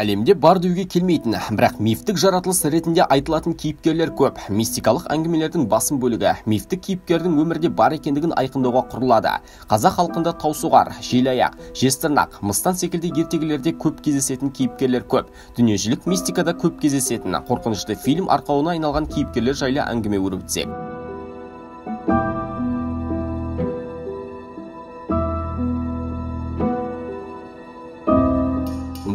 Әлемде бар деуге келмейтін, бірақ мифтік жаратылыс ретінде айтылатын кейіпкерлер көп. Мистикалық әңгімелердің басым бөлігі мифтік кейіпкердің өмірде бар екендігін айқындауға құрылады. Қазақ халқында таусоғар, желаяқ, жезтырнақ, мыстан секілді ертегілерде көп кездесетін кейіпкерлер көп. Дүниежүзілік мистикада көп кездесетін қорқынышты фильм арқауына айналған кейіпкерлер жайлы әңгіме өрбітсек.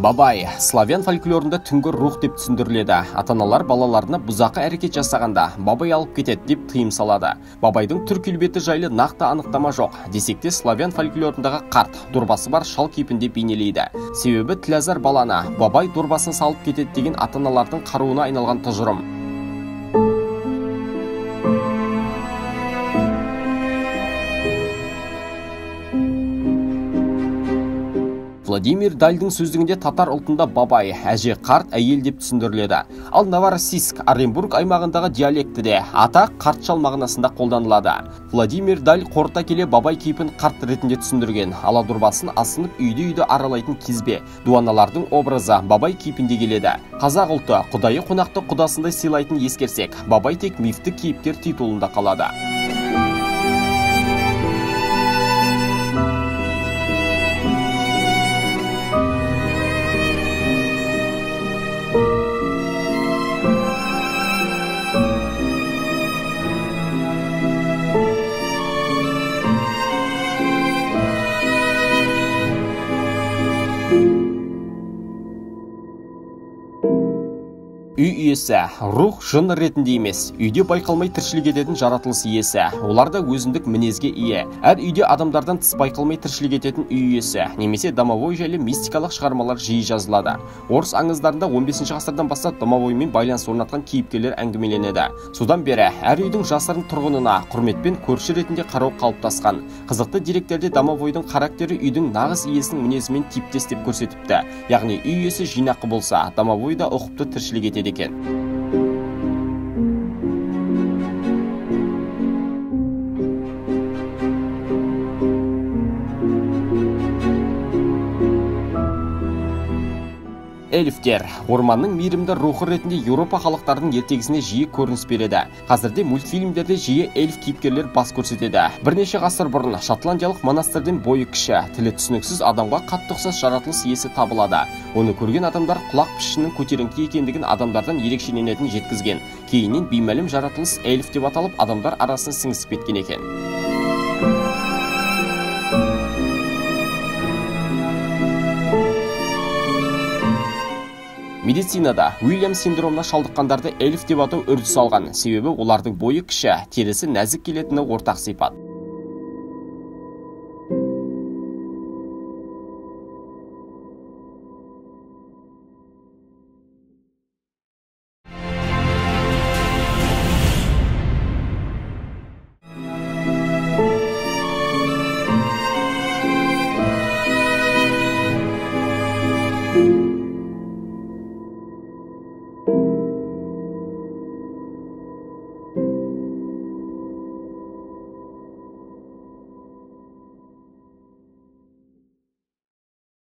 Бабай славян фольклорында түнгі рух деп түсіндіріледі. Ата-аналар балаларына бұзақы әрекет жасағанда бабай алып кетеді деп тыйым салады. Бабайдың түр-келбеті жайлы нақты анықтама жоқ. Десекте славян фольклорындағы қарт, дорбасы бар шал кейпінде бейнелейді. Себебі тілазар баланы бабай дорбасын салып кетеді деген ата-аналардың қаруына айналған тұжырым. Владимир Дальдың сөздігінде татар ұлтында бабай, әже, қарт, әйел деп түсіндіріледі. Ал Новороссийск, Оренбург аймағындағы диалектіде ата қарт шал мағынасында қолданылады. Владимир Даль қорыта келе бабай кейпін қарт ретінде түсіндірген. Ала дорбасын асынып үйді-үйді аралайтын кезбе, дуаналардың образы бабай кейпінде келеді. Қазақ ұлты құдайы қонақты құдасындай сыйлайтын ескерсек, бабай тек мифтік кейіпкер титулында қалады. Үй иесі, рух жын ретінде емес, үйде байқалмай тіршілік ететін жаратылыс иесі. Олар да өзіндік мінезге ие. Әр үйде адамдардан тыс байқалмай тіршілік ететін үй иесі, немесе домовой жайлы мистикалық шығармалар жиі жазылады. Орыс аңыздарында 15 ғасырдан бастап домовоймен байланыс орнатқан кейіпкерлер әңгімеленеді. Содан бері әр үйдің жасырын тұрғынына құрметпен көрші ретінде қарау қалыптасқан. Қызықты деректерде домовойдың характері үйдің нағыз иесінің мінезімен типтес деп көрсетіпті. Яғни үй иесі жинақы болса, домовой да ұқыпты тіршілік етеді екен. Эльфтер орманның мейірімді рухы ретінде Еуропа халықтарының ертегісіне жиі көрініс береді. Қазірде мультфильмдерде жиі эльф кейіпкерлер бас көрсетеді. Бірнеше ғасыр бұрын шотландиялық монастырден бойы кіші, тілі түсініксіз адамға қатты ұқсас жаратылыс иесі табылады. Оны көрген адамдар құлақ пішінінің көтеріңкі екендігін адамдардан ерекшеленетінін жеткізген. Кейіннен беймәлім жаратылыс эльф деп аталып, адамдар арасына сіңісіп кеткен екен. Медицинада Уильям синдромына шалдыққандарды эльф деп атау үрдіс алған. Себебі олардың бойы кіші, терісі нәзік келетіні ортақ сипат.